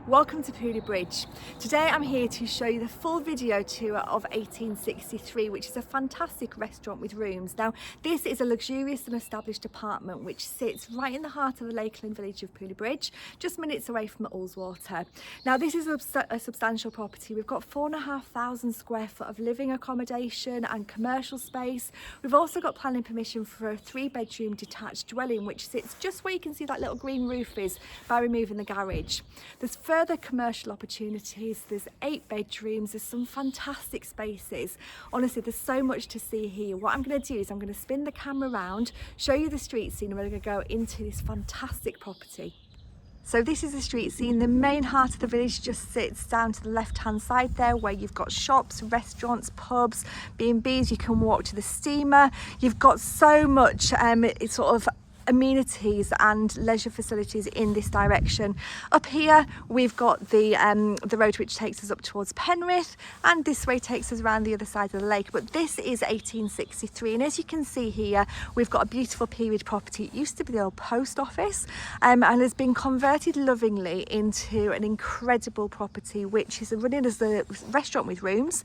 Welcome to Pooley Bridge. Today I'm here to show you the full video tour of 1863, which is a fantastic restaurant with rooms. Now this is a luxurious and established apartment which sits right in the heart of the lakeland village of Pooley Bridge, just minutes away from Ullswater. Now this is a substantial property. We've got 4,500 square foot of living accommodation and commercial space. We've also got planning permission for a 3-bedroom detached dwelling which sits just where you can see that little green roof is by removing the garage. There's further commercial opportunities, there's 8 bedrooms, there's some fantastic spaces. Honestly, there's so much to see here. What I'm going to do is I'm going to spin the camera around, show you the street scene, and we're going to go into this fantastic property. So this is the street scene. The main heart of the village just sits down to the left hand side there, where you've got shops, restaurants, pubs, B&Bs. You can walk to the steamer. You've got so much it's sort of amenities and leisure facilities in this direction. Up here we've got the road which takes us up towards Penrith, and this way takes us around the other side of the lake. But this is 1863, and as you can see here we've got a beautiful period property. It used to be the old post office and has been converted lovingly into an incredible property which is running as a restaurant with rooms.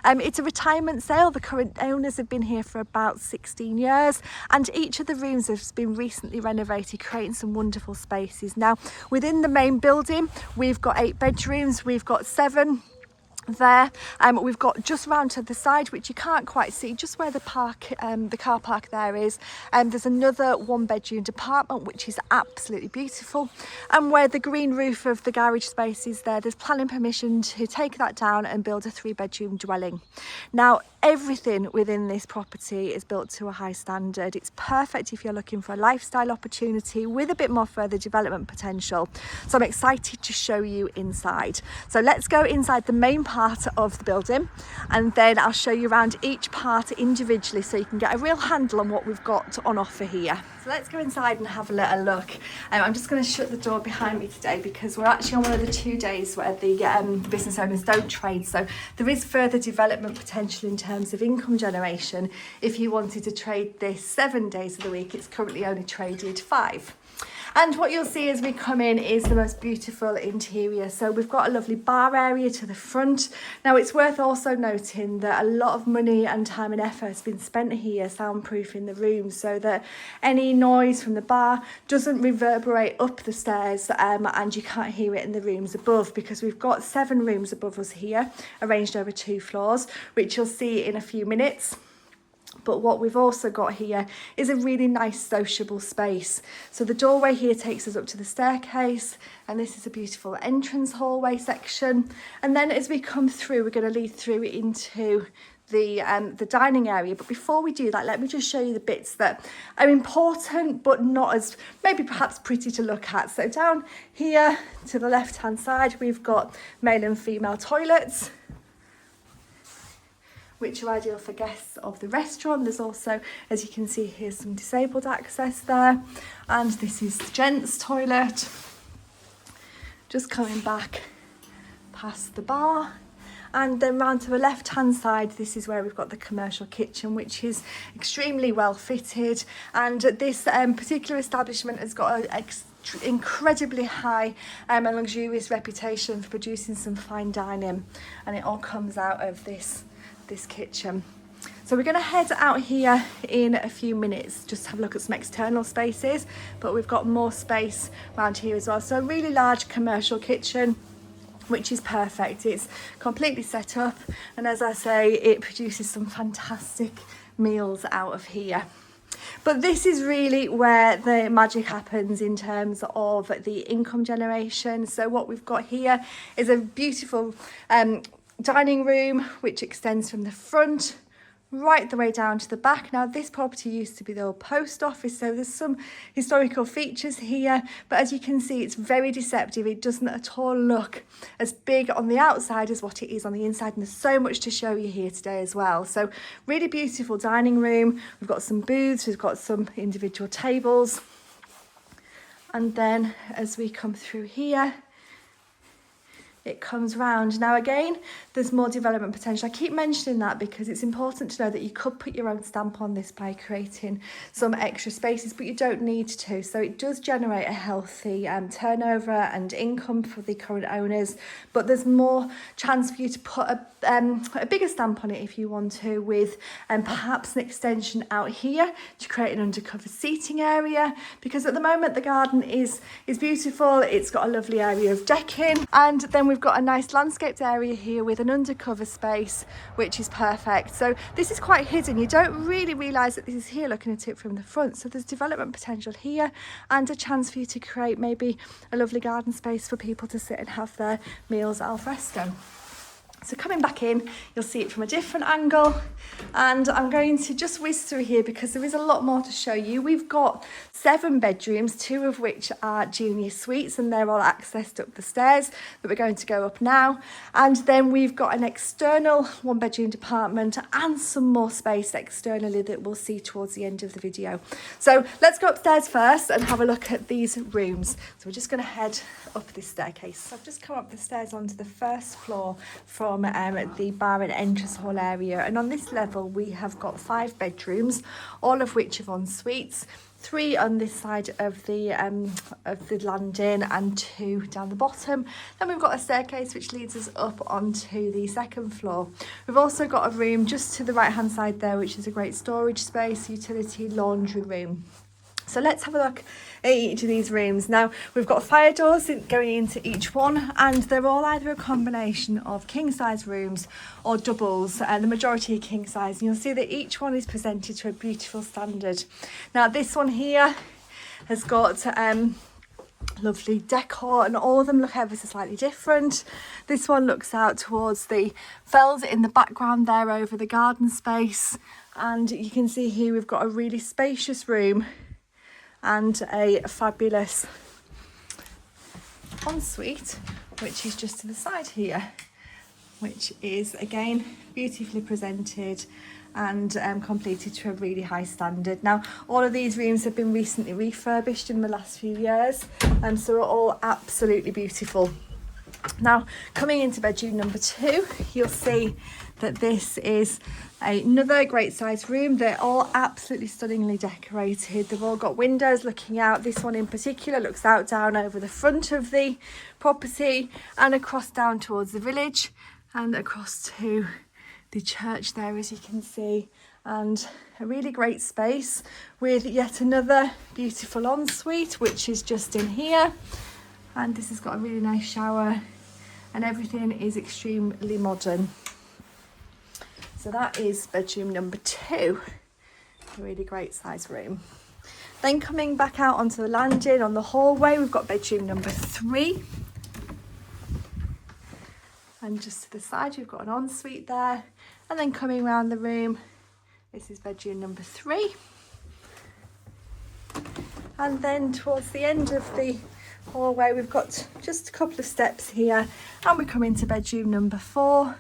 It's a retirement sale. The current owners have been here for about 16 years, and each of the rooms has been recently renovated, creating some wonderful spaces. Now within the main building we've got 8 bedrooms, we've got 7 there. We've got just round to the side, which you can't quite see, just where the car park there is. There's another 1-bedroom apartment which is absolutely beautiful, and where the green roof of the garage space is there, there's planning permission to take that down and build a 3-bedroom dwelling. Now everything within this property is built to a high standard. It's perfect if you're looking for a lifestyle opportunity with a bit more further development potential. So I'm excited to show you inside. So let's go inside the main part of the building, and then I'll show you around each part individually so you can get a real handle on what we've got on offer here. So let's go inside and have a little look. I'm just going to shut the door behind me today because we're actually on one of the 2 days where the business owners don't trade, so there is further development potential in terms of income generation. If you wanted to trade this 7 days of the week, it's currently only traded 5. And what you'll see as we come in is the most beautiful interior. So we've got a lovely bar area to the front. Now it's worth also noting that a lot of money and time and effort has been spent here soundproofing the room so that any noise from the bar doesn't reverberate up the stairs and you can't hear it in the rooms above, because we've got 7 rooms above us here arranged over 2 floors, which you'll see in a few minutes. But what we've also got here is a really nice sociable space. So the doorway here takes us up to the staircase, and this is a beautiful entrance hallway section. And then as we come through, we're going to lead through into the dining area. But before we do that, let me just show you the bits that are important but not as maybe perhaps pretty to look at. So down here to the left hand side we've got male and female toilets, which are ideal for guests of the restaurant. There's also, as you can see here, some disabled access there. And this is the gents' toilet. Just coming back past the bar. And then round to the left hand side, this is where we've got the commercial kitchen, which is extremely well fitted. And this particular establishment has got an incredibly high and luxurious reputation for producing some fine dining. And it all comes out of this kitchen. So we're going to head out here in a few minutes just to have a look at some external spaces, but we've got more space around here as well. So a really large commercial kitchen, which is perfect. It's completely set up, and as I say, it produces some fantastic meals out of here. But this is really where the magic happens in terms of the income generation. So what we've got here is a beautiful dining room which extends from the front right the way down to the back. Now this property used to be the old post office, so there's some historical features here, but as you can see it's very deceptive. It doesn't at all look as big on the outside as what it is on the inside, and there's so much to show you here today as well. So really beautiful dining room. We've got some booths, we've got some individual tables, and then as we come through here it comes round. Now again, there's more development potential. I keep mentioning that because it's important to know that you could put your own stamp on this by creating some extra spaces, but you don't need to. So it does generate a healthy turnover and income for the current owners, but there's more chance for you to put a bigger stamp on it if you want to, with perhaps an extension out here to create an undercover seating area, because at the moment the garden is beautiful. It's got a lovely area of decking, and then we've got a nice landscaped area here with an undercover space, which is perfect. So this is quite hidden. You don't really realise that this is here looking at it from the front. So there's development potential here and a chance for you to create maybe a lovely garden space for people to sit and have their meals al fresco. So coming back in, you'll see it from a different angle, and I'm going to just whiz through here because there is a lot more to show you. We've got 7 bedrooms, 2 of which are junior suites, and they're all accessed up the stairs that we're going to go up now. And then we've got an external 1-bedroom department and some more space externally that we'll see towards the end of the video. So let's go upstairs first and have a look at these rooms. So we're just going to head up this staircase. So I've just come up the stairs onto the first floor from the bar and entrance hall area, and on this level we have got 5 bedrooms, all of which are en suites, 3 on this side of the landing and 2 down the bottom. Then we've got a staircase which leads us up onto the second floor. We've also got a room just to the right hand side there, which is a great storage space, utility laundry room. So let's have a look at each of these rooms. Now, we've got fire doors going into each one, and they're all either a combination of king size rooms or doubles, and the majority are king size. And you'll see that each one is presented to a beautiful standard. Now, this one here has got lovely decor, and all of them look ever so slightly different. This one looks out towards the fells in the background there over the garden space, and you can see here we've got a really spacious room and a fabulous ensuite, which is just to the side here, which is again beautifully presented and completed to a really high standard. Now, all of these rooms have been recently refurbished in the last few years, and so are all absolutely beautiful. Now, coming into bedroom number 2, you'll see that this is another great sized room. They're all absolutely stunningly decorated. They've all got windows looking out. This one in particular looks out down over the front of the property and across down towards the village and across to the church there, as you can see. And a really great space with yet another beautiful ensuite, which is just in here. And this has got a really nice shower, and everything is extremely modern. So that is bedroom number 2, a really great size room. Then coming back out onto the landing on the hallway, we've got bedroom number 3. And just to the side, we've got an ensuite there. And then coming around the room, this is bedroom number 3. And then towards the end of the hallway, we've got just a couple of steps here, and we come into bedroom number 4.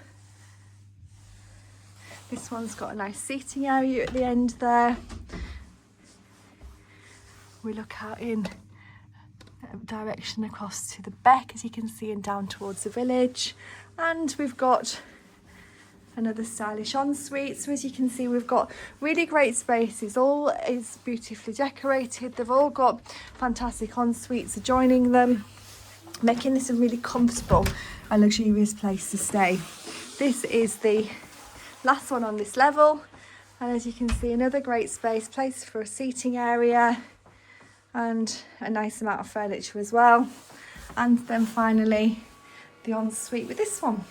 This one's got a nice seating area at the end there. We look out in direction across to the beck, as you can see, and down towards the village. And we've got another stylish ensuite. So as you can see, we've got really great spaces. All is beautifully decorated. They've all got fantastic ensuites adjoining them, making this a really comfortable and luxurious place to stay. This is the last one on this level, and as you can see, another great space, place for a seating area and a nice amount of furniture as well. And then finally the ensuite with this one.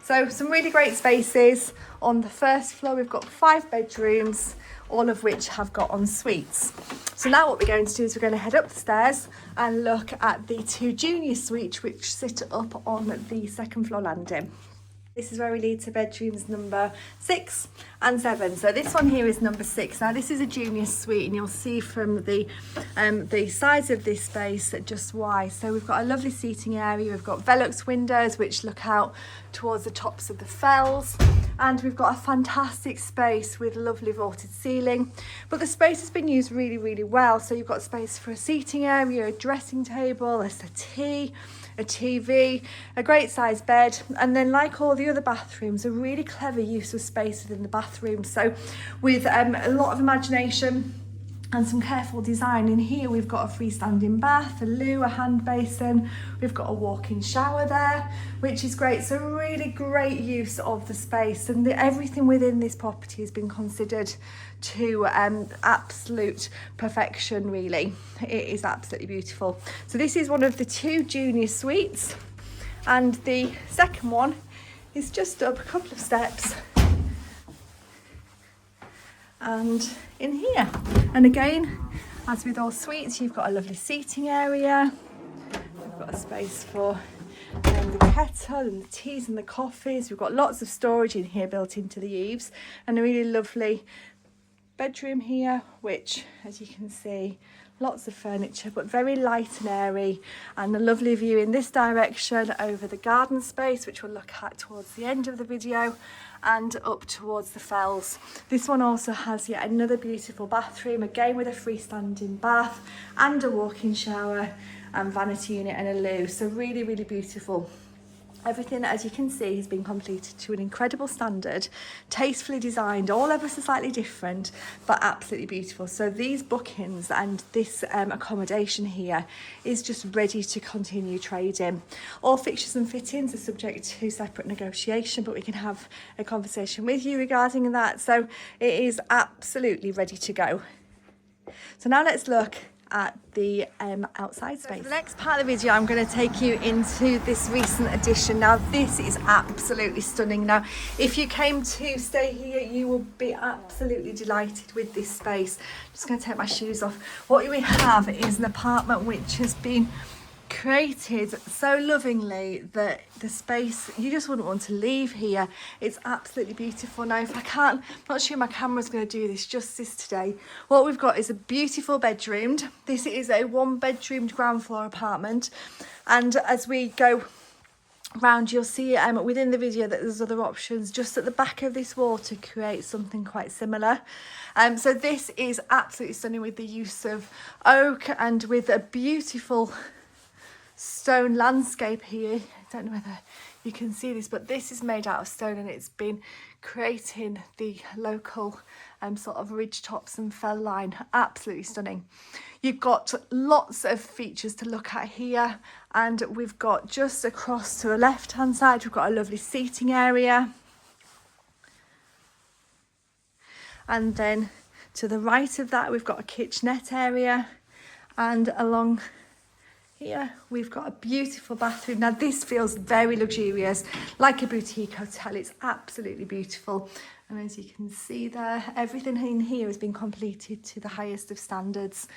So some really great spaces. On the first floor, we've got 5 bedrooms, all of which have got en suites. So now what we're going to do is we're going to head up the stairs and look at the 2 junior suites which sit up on the second floor landing. This is where we lead to bedrooms number 6 and 7. So this one here is number 6. Now this is a junior suite, and you'll see from the size of this space just why. So we've got a lovely seating area. We've got Velux windows which look out towards the tops of the fells, and we've got a fantastic space with a lovely vaulted ceiling. But the space has been used really, really well. So you've got space for a seating area, a dressing table, a settee, a TV, a great size bed, and then like all the other bathrooms, a really clever use of space within the bathroom. So with a lot of imagination and some careful design. In here we've got a freestanding bath, a loo, a hand basin, we've got a walk-in shower there, which is great. So really great use of the space, and everything within this property has been considered to absolute perfection, really. It is absolutely beautiful. So this is one of the 2 junior suites, and the second one is just up a couple of steps and in here. And again, as with all suites, you've got a lovely seating area. We've got a space for the kettle and the teas and the coffees. We've got lots of storage in here built into the eaves, and a really lovely bedroom here, which, as you can see, lots of furniture but very light and airy, and a lovely view in this direction over the garden space, which we'll look at towards the end of the video, and up towards the fells. This one also has yet another beautiful bathroom, again with a freestanding bath and a walk-in shower and vanity unit and a loo. So really, really beautiful. Everything, as you can see, has been completed to an incredible standard, tastefully designed, all ever so slightly different, but absolutely beautiful. So these bookings and this accommodation here is just ready to continue trading. All fixtures and fittings are subject to separate negotiation, but we can have a conversation with you regarding that. So it is absolutely ready to go. So now let's look at the outside space. So for the next part of the video, I'm going to take you into this recent addition. Now this is absolutely stunning. Now if you came to stay here, you will be absolutely delighted with this space. I'm just going to take my shoes off. What we have is an apartment which has been created so lovingly that the space, you just wouldn't want to leave here. It's absolutely beautiful. Now if I'm not sure my camera's going to do this justice today. What we've got is a beautiful bedroom. This is a 1-bedroomed ground floor apartment, and as we go round, you'll see within the video that there's other options just at the back of this wall to create something quite similar. So this is absolutely stunning with the use of oak and with a beautiful stone landscape here. I don't know whether you can see this, but this is made out of stone, and it's been creating the local sort of ridge tops and fell line. Absolutely stunning. You've got lots of features to look at here, and we've got just across to the left hand side, we've got a lovely seating area, and then to the right of that we've got a kitchenette area, and along here we've got a beautiful bathroom. Now this feels very luxurious, like a boutique hotel. It's absolutely beautiful, and as you can see there, everything in here has been completed to the highest of standards.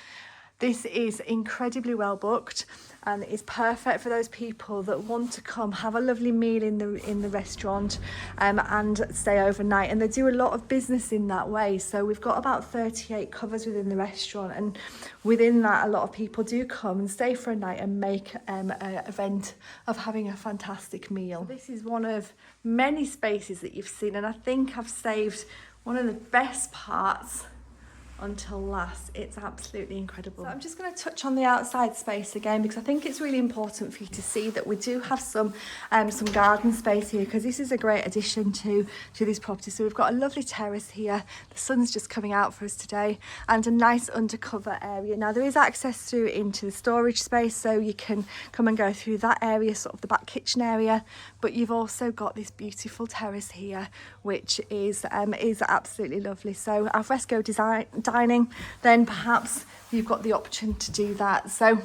This is incredibly well booked, and is perfect for those people that want to come have a lovely meal in the restaurant and stay overnight. And they do a lot of business in that way. So we've got about 38 covers within the restaurant, and within that a lot of people do come and stay for a night and make an event of having a fantastic meal. This is one of many spaces that you've seen, and I think I've saved one of the best parts until last. It's absolutely incredible. So I'm just going to touch on the outside space again, because I think it's really important for you to see that we do have some garden space here, because this is a great addition to this property. So we've got a lovely terrace here, the sun's just coming out for us today, and a nice undercover area. Now there is access through into the storage space, so you can come and go through that area, sort of the back kitchen area, but you've also got this beautiful terrace here, which is absolutely lovely. So al fresco dining, then perhaps you've got the option to do that. So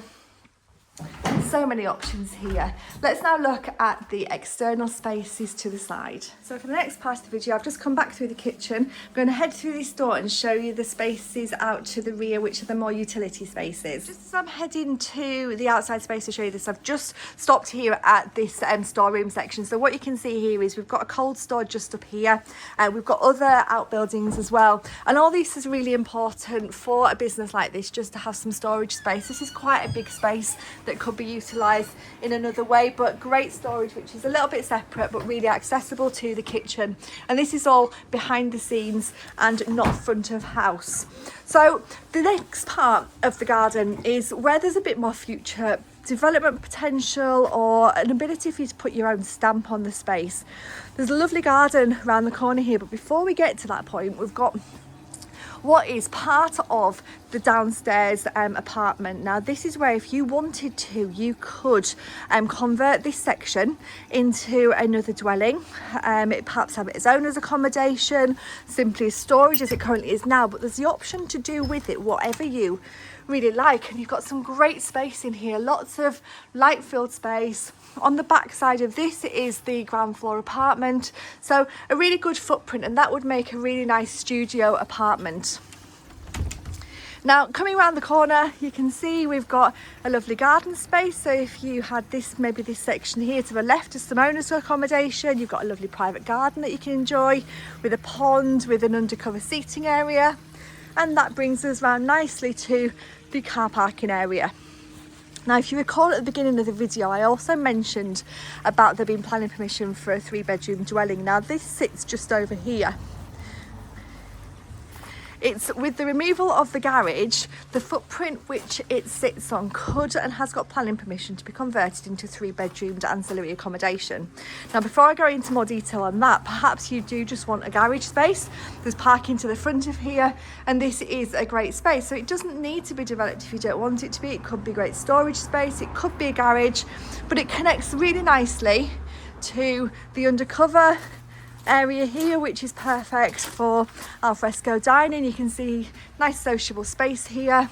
many options here. Let's now look at the external spaces to the side. So for the next part of the video, I've just come back through the kitchen. I'm going to head through this door and show you the spaces out to the rear, which are the more utility spaces. Just as I'm heading to the outside space to show you this, I've just stopped here at this storeroom section. So what you can see here is we've got a cold store just up here, and we've got other outbuildings as well. And all this is really important for a business like this, just to have some storage space. This is quite a big space that could be utilised in another way, but great storage, which is a little bit separate but really accessible to the kitchen. And this is all behind the scenes and not front of house. So the next part of the garden is where there's a bit more future development potential or an ability for you to put your own stamp on the space. There's a lovely garden around the corner here, but before we get to that point, we've got what is part of the downstairs apartment. Now this is where, if you wanted to, you could convert this section into another dwelling. It perhaps have its owner's accommodation, simply storage as it currently is now, but there's the option to do with it whatever you really like. And you've got some great space in here, lots of light filled space. On the back side of this is the ground floor apartment, so a really good footprint, and that would make a really nice studio apartment. Now coming around the corner, you can see we've got a lovely garden space. So if you had this, maybe this section here to the left is some owner's accommodation, you've got a lovely private garden that you can enjoy with a pond, with an undercover seating area. And that brings us round nicely to the car parking area. Now, if you recall at the beginning of the video, I also mentioned about there being planning permission for a 3-bedroom dwelling. Now, this sits just over here. It's with the removal of the garage, the footprint which it sits on could and has got planning permission to be converted into 3-bedroomed ancillary accommodation. Now, before I go into more detail on that, perhaps you do just want a garage space. There's parking to the front of here, and this is a great space. So it doesn't need to be developed if you don't want it to be. It could be great storage space, it could be a garage, but it connects really nicely to the undercover area here, which is perfect for alfresco dining. You can see nice sociable space here,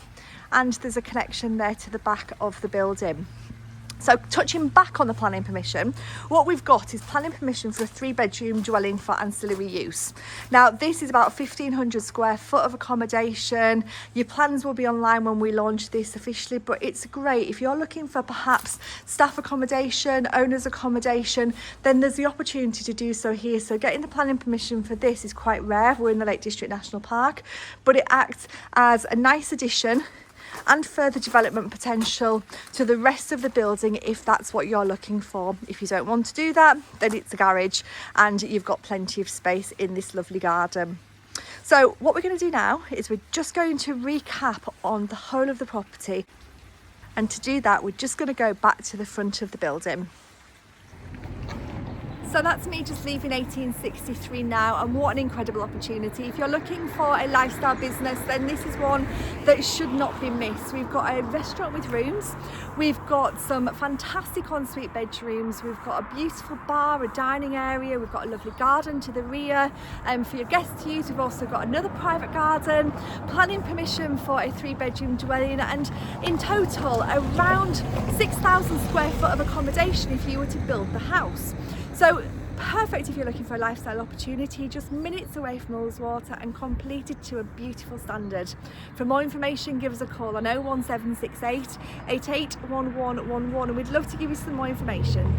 and there's a connection there to the back of the building. So touching back on the planning permission, what we've got is planning permission for a 3-bedroom dwelling for ancillary use. Now this is about 1,500 square foot of accommodation. Your plans will be online when we launch this officially, but it's great if you're looking for perhaps staff accommodation, owner's accommodation, then there's the opportunity to do so here. So getting the planning permission for this is quite rare. We're in the Lake District National Park, but it acts as a nice addition and further development potential to the rest of the building if that's what you're looking for. If you don't want to do that, then it's a garage and you've got plenty of space in this lovely garden. So what we're going to do now is we're just going to recap on the whole of the property, and to do that we're just going to go back to the front of the building. So that's me just leaving 1863 now, and what an incredible opportunity. If you're looking for a lifestyle business, then this is one that should not be missed. We've got a restaurant with rooms, we've got some fantastic ensuite bedrooms, we've got a beautiful bar, a dining area, we've got a lovely garden to the rear for your guests to use. We've also got another private garden, planning permission for a 3-bedroom dwelling, and in total around 6,000 square foot of accommodation if you were to build the house. So perfect if you're looking for a lifestyle opportunity, just minutes away from Ullswater and completed to a beautiful standard. For more information, give us a call on 01768 881111, and we'd love to give you some more information.